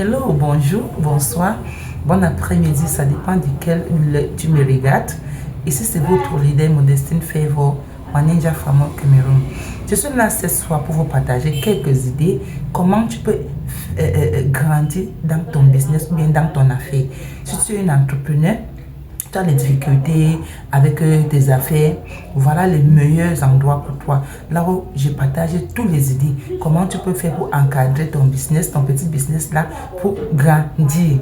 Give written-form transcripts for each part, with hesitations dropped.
Hello, bonjour, bonsoir, bon après-midi, ça dépend duquel tu me regardes. Ici, c'est votre leader Modestine Favor, Ninja Farmer Cameroun. Je suis là ce soir pour vous partager quelques idées, comment tu peux grandir dans ton business ou bien dans ton affaire. Si tu es un entrepreneur, tu as des difficultés avec tes affaires, voilà les meilleurs endroits pour toi. Là où j'ai partagé toutes les idées, comment tu peux faire pour encadrer ton business, ton petit business là, pour grandir.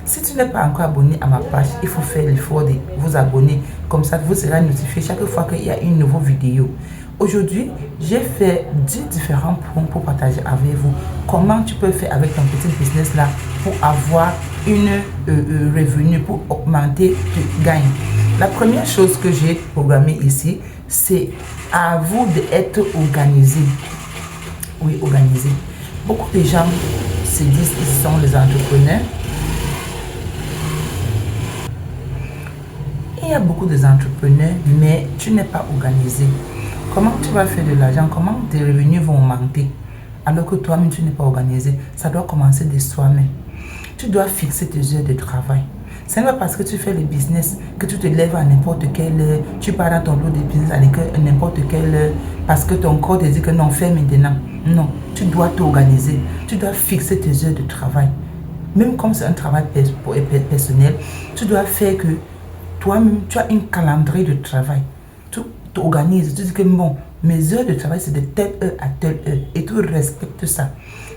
Si tu n'es pas encore abonné à ma page, il faut faire l'effort de vous abonner. Comme ça, vous serez notifié chaque fois qu'il y a une nouvelle vidéo. Aujourd'hui, j'ai fait 10 différents points pour partager avec vous comment tu peux faire avec ton petit business là pour avoir une revenu, pour augmenter tes gains. La première chose que j'ai programmée ici, c'est à vous d'être organisé. Oui, organisé. Beaucoup de gens se disent qu'ils sont les entrepreneurs. Il y a beaucoup d'entrepreneurs, mais tu n'es pas organisé. Comment tu vas faire de l'argent? Comment tes revenus vont augmenter alors que toi-même tu n'es pas organisé? Ça doit commencer de soi-même. Tu dois fixer tes heures de travail. Ce n'est pas parce que tu fais le business que tu te lèves à n'importe quelle heure, tu pars dans ton lot de business à n'importe quelle heure parce que ton corps te dit que non, fais maintenant. Non, tu dois t'organiser. Tu dois fixer tes heures de travail. Même comme c'est un travail personnel, tu dois faire que toi-même, tu as une calendrier de travail. Tu t'organises, tu dis que bon, mes heures de travail, c'est de telle heure à telle heure. Et tu respectes ça.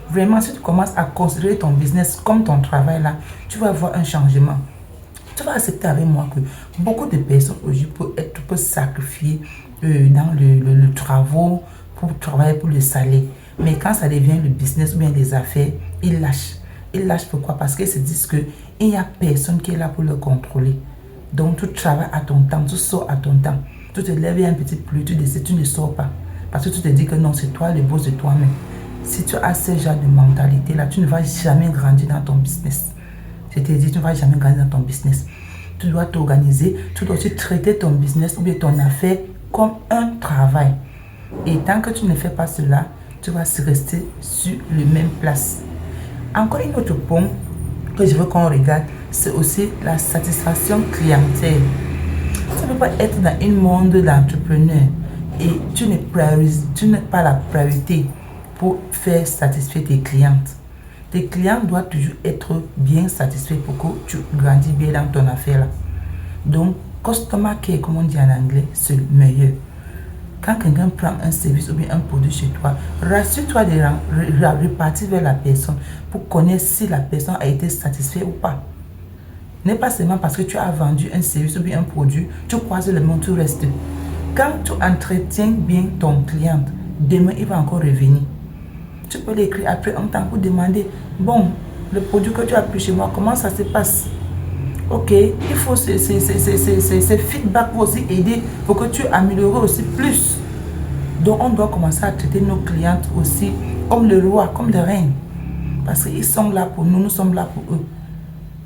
Vraiment, si tu commences à considérer ton business comme ton travail là, tu vas avoir un changement. Tu vas accepter avec moi que beaucoup de personnes aujourd'hui peuvent sacrifier dans le travail pour travailler pour le salaire. Mais quand ça devient le business ou bien des affaires, ils lâchent. Ils lâchent pourquoi? Parce qu'ils se disent qu'il n'y a personne qui est là pour le contrôler. Donc, tu travailles à ton temps, tu sors à ton temps. Tu te lèves un petit peu, tu décides, tu ne sors pas. Parce que tu te dis que non, c'est toi le boss de toi-même. Si tu as ce genre de mentalité-là, tu ne vas jamais grandir dans ton business. Je te dis, tu ne vas jamais grandir dans ton business. Tu dois t'organiser, tu dois aussi traiter ton business ou bien ton affaire comme un travail. Et tant que tu ne fais pas cela, tu vas rester sur la même place. Encore une autre point que je veux qu'on regarde, c'est aussi la satisfaction clientèle. Tu ne peux pas être dans un monde d'entrepreneur et tu n'es pas la priorité pour faire satisfaire tes clientes. Tes clients doivent toujours être bien satisfaits pour que tu grandis bien dans ton affaire là. Donc, customer care, comme on dit en anglais, c'est le meilleur. Quand quelqu'un prend un service ou bien un produit chez toi, rassure-toi de repartir vers la personne pour connaître si la personne a été satisfaite ou pas. N'est pas seulement parce que tu as vendu un service ou bien un produit, tu croises le monde, tu restes. Quand tu entretiens bien ton client, demain il va encore revenir. Tu peux l'écrire après un temps pour demander, bon, le produit que tu as pris chez moi, comment ça se passe? Ok, il faut ces feedbacks pour aussi aider pour que tu améliores aussi plus. Donc on doit commencer à traiter nos clientes aussi comme le roi, comme le reine. Parce qu'ils sont là pour nous, nous sommes là pour eux.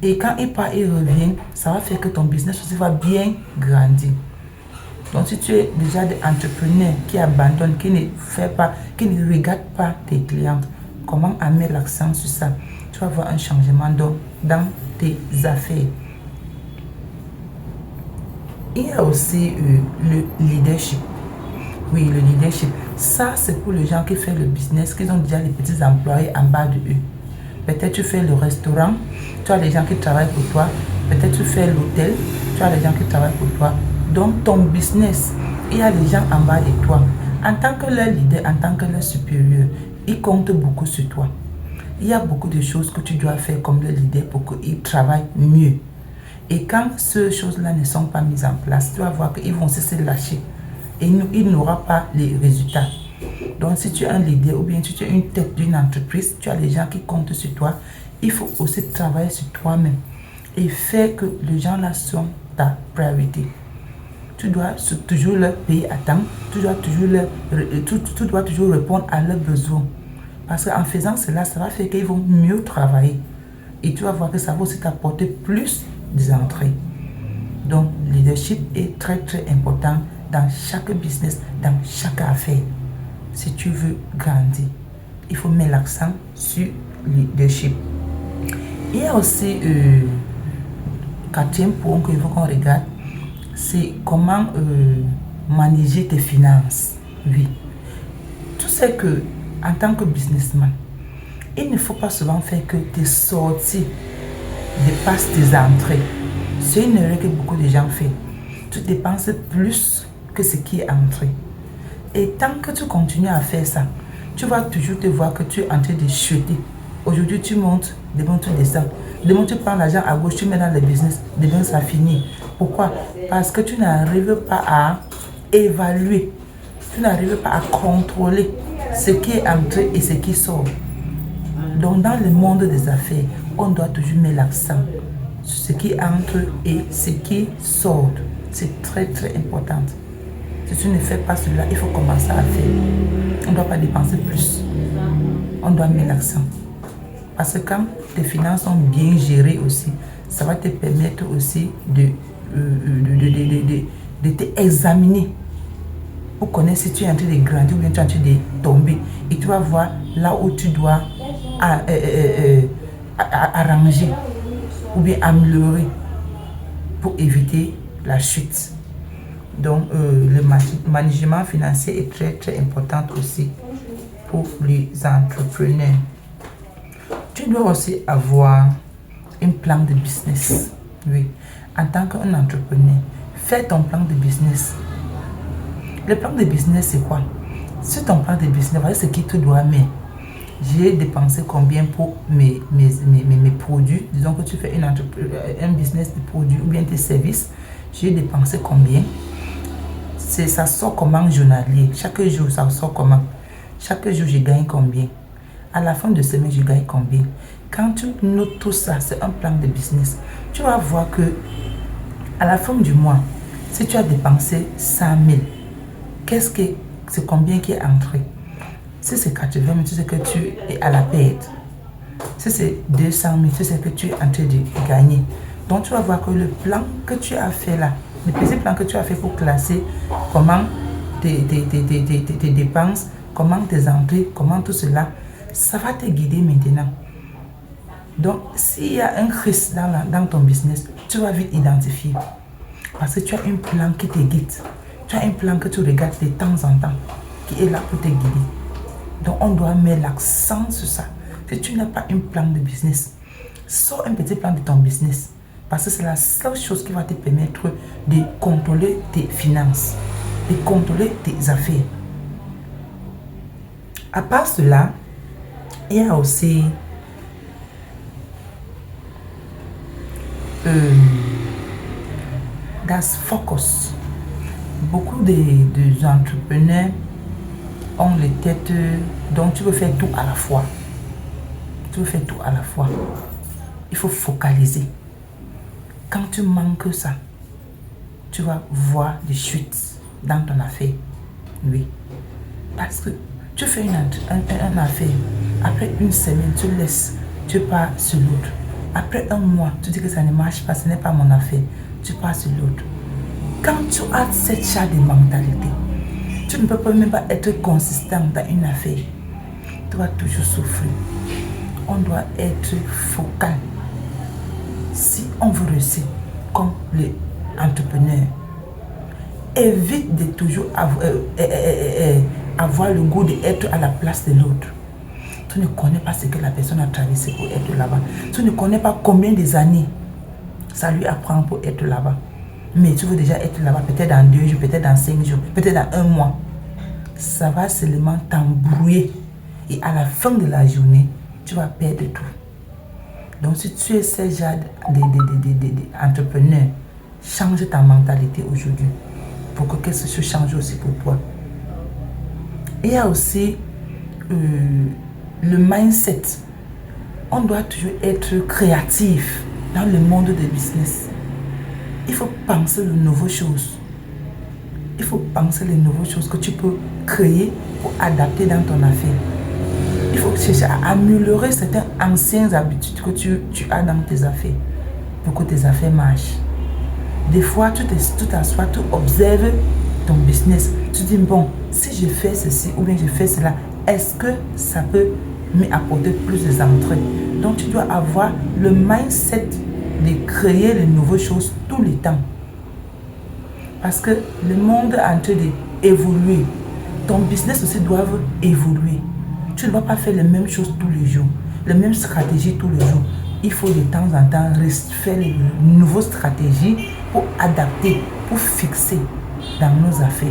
Et quand ils partent et reviennent, ça va faire que ton business aussi va bien grandir. Donc si tu es déjà des entrepreneurs qui abandonnent, qui ne fait pas, qui ne regardent pas tes clientes, comment mettre l'accent sur ça? Tu vas voir un changement dans tes affaires. Il y a aussi le leadership. Oui, le leadership. Ça, c'est pour les gens qui font le business, qui ont déjà les petits employés en bas de eux. Peut-être tu fais le restaurant, tu as les gens qui travaillent pour toi. Peut-être tu fais l'hôtel, tu as les gens qui travaillent pour toi. Donc ton business, il y a les gens en bas de toi. En tant que leur leader, en tant que leur supérieur, ils comptent beaucoup sur toi. Il y a beaucoup de choses que tu dois faire comme le leader pour qu'ils travaillent mieux. Et quand ces choses-là ne sont pas mises en place, tu vas voir qu'ils vont se lâcher. Et ils n'auront pas les résultats. Donc si tu es un leader ou bien si tu es une tête d'une entreprise, tu as les gens qui comptent sur toi. Il faut aussi travailler sur toi-même et faire que les gens là sont ta priorité. Tu dois toujours leur payer à temps, tu dois toujours répondre à leurs besoins. Parce qu'en faisant cela, ça va faire qu'ils vont mieux travailler. Et tu vas voir que ça va aussi t'apporter plus d'entrées. Donc, le leadership est très très important dans chaque business, dans chaque affaire. Si tu veux grandir, il faut mettre l'accent sur le leadership. Il y a aussi quatrième point qu'il faut qu'on regarde, c'est comment manager tes finances. Oui. Tu sais que en tant que businessman, il ne faut pas souvent faire que tes sorties dépassent tes entrées. C'est une erreur que beaucoup de gens font. Tu dépenses plus que ce qui est entré. Et tant que tu continues à faire ça, tu vas toujours te voir que tu es en train de chuter. Aujourd'hui, tu montes, demain tu descends. Demain, tu prends l'argent à gauche, tu mets dans le business. Demain, ça finit. Pourquoi? Parce que tu n'arrives pas à évaluer. Tu n'arrives pas à contrôler ce qui est entré et ce qui sort. Donc, dans le monde des affaires, on doit toujours mettre l'accent sur ce qui entre et ce qui sort. C'est très, très important. Si tu ne fais pas cela, il faut commencer à faire. On ne doit pas dépenser plus. On doit mettre l'accent. Parce que quand tes finances sont bien gérées aussi, ça va te permettre aussi de t'examiner pour connaître si tu es en train de grandir ou bien tu es en train de tomber. Et tu vas voir là où tu dois arranger ou bien améliorer pour éviter la chute. Donc, le management financier est très, très important aussi pour les entrepreneurs. Tu dois aussi avoir un plan de business. Oui. En tant qu'entrepreneur, fais ton plan de business. Le plan de business, c'est quoi? C'est ton plan de business, voilà ce qui te doit mettre. J'ai dépensé combien pour mes produits. Disons que tu fais un business de produits ou bien tes services. J'ai dépensé combien? Ça sort comment journalier? Chaque jour, ça sort comment? Chaque jour, je gagne combien? À la fin de semaine, je gagne combien? Quand tu notes tout ça, c'est un plan de business. Tu vas voir que à la fin du mois, si tu as dépensé 100 000, c'est combien qui est entré? Si c'est 80 000, tu sais que tu es à la perte. Si c'est 200 000, tu sais que tu es en train de gagner. Donc, tu vas voir que le plan que tu as fait là, le petit plan que tu as fait pour classer comment tes dépenses, comment tes entrées, comment tout cela, ça va te guider maintenant. Donc, s'il y a un risque dans ton business, tu vas vite identifier. Parce que tu as un plan qui te guide. Tu as un plan que tu regardes de temps en temps, qui est là pour te guider. Donc, on doit mettre l'accent sur ça. Si tu n'as pas un plan de business, sors un petit plan de ton business. Parce que c'est la seule chose qui va te permettre de contrôler tes finances, de contrôler tes affaires. À part cela, il y a aussi das focus. Beaucoup de entrepreneurs ont les têtes, donc tu veux faire tout à la fois. Tu veux faire tout à la fois. Il faut focaliser. Quand tu manques ça, tu vas voir des chutes dans ton affaire. Oui. Parce que tu fais une affaire. Après une semaine, tu laisses. Tu pars sur l'autre. Après un mois, tu dis que ça ne marche pas, ce n'est pas mon affaire. Tu pars sur l'autre. Quand tu as cette charge de mentalité, tu ne peux pas même pas être consistant dans une affaire. Tu vas toujours souffrir. On doit être focal. Si on veut réussir comme les entrepreneurs, évite de toujours avoir le goût d'être à la place de l'autre. Tu ne connais pas ce que la personne a traversé pour être là-bas. Tu ne connais pas combien des années ça lui apprend pour être là-bas. Mais tu veux déjà être là-bas, peut-être dans 2 jours, peut-être dans 5 jours, peut-être dans 1 mois. Ça va seulement t'embrouiller. Et à la fin de la journée, tu vas perdre tout. Donc si tu es ce genre d'entrepreneur, change ta mentalité aujourd'hui pour que quelque chose change aussi pour toi. Il y a aussi le mindset. On doit toujours être créatif dans le monde du business. Il faut penser les nouvelles choses. Il faut penser les nouvelles choses que tu peux créer pour adapter dans ton affaire. Il faut chercher à améliorer certaines anciennes habitudes que tu as dans tes affaires pour que tes affaires marchent. Des fois, tu t'assois, tu observes ton business. Tu dis, bon, si je fais ceci ou bien je fais cela, est-ce que ça peut mais apporter plus d'entrées. Donc tu dois avoir le mindset de créer de nouvelles choses tout le temps. Parce que le monde est en train d'évoluer. Ton business aussi doit évoluer. Tu ne vas pas faire les mêmes choses tous les jours, les mêmes stratégies tous les jours. Il faut de temps en temps faire de nouvelles stratégies pour adapter, pour fixer dans nos affaires.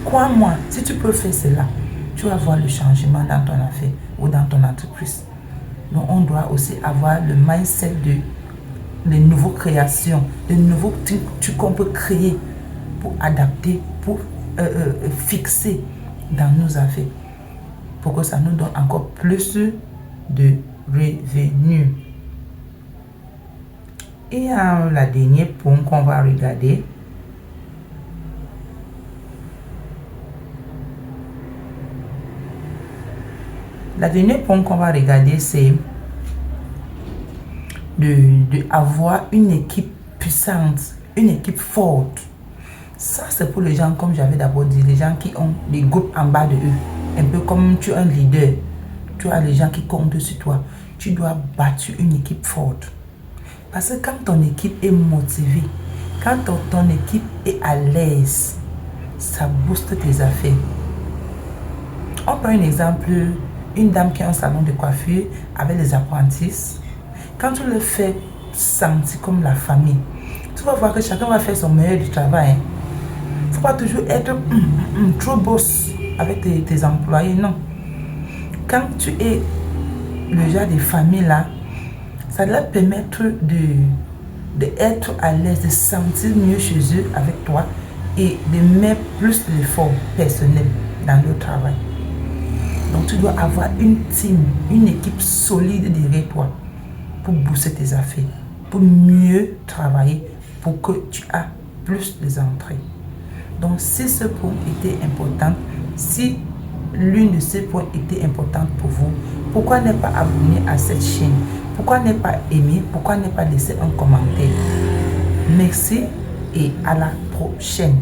Crois-moi, si tu peux faire cela, tu vas voir le changement dans ton affaire ou dans ton entreprise. Donc on doit aussi avoir le mindset de nouvelles créations, de nouveaux trucs qu'on peut créer pour adapter, pour fixer dans nos affaires, pour que ça nous donne encore plus de revenus. Et la dernière point qu'on va regarder, c'est d'avoir une équipe puissante, une équipe forte. Ça, c'est pour les gens, comme j'avais d'abord dit, les gens qui ont des groupes en bas de eux. Un peu comme tu es un leader, tu as les gens qui comptent sur toi. Tu dois bâtir une équipe forte. Parce que quand ton équipe est motivée, quand ton équipe est à l'aise, ça booste tes affaires. On prend un exemple, une dame qui a un salon de coiffure avec les apprentis. Quand tu le fais sentir comme la famille, tu vas voir que chacun va faire son meilleur du travail. Il ne faut pas toujours être trop boss avec tes employés, non. Quand tu es le genre de famille là, ça leur permettre d'être à l'aise, de sentir mieux chez eux avec toi et de mettre plus d'efforts personnels dans le travail. Donc tu dois avoir une team, une équipe solide derrière toi pour booster tes affaires, pour mieux travailler, pour que tu aies plus d'entrées. Donc si ce point était important, si l'une de ces points était importante pour vous, pourquoi ne pas abonner à cette chaîne? Pourquoi ne pas aimer? Pourquoi ne pas laisser un commentaire? Merci et à la prochaine.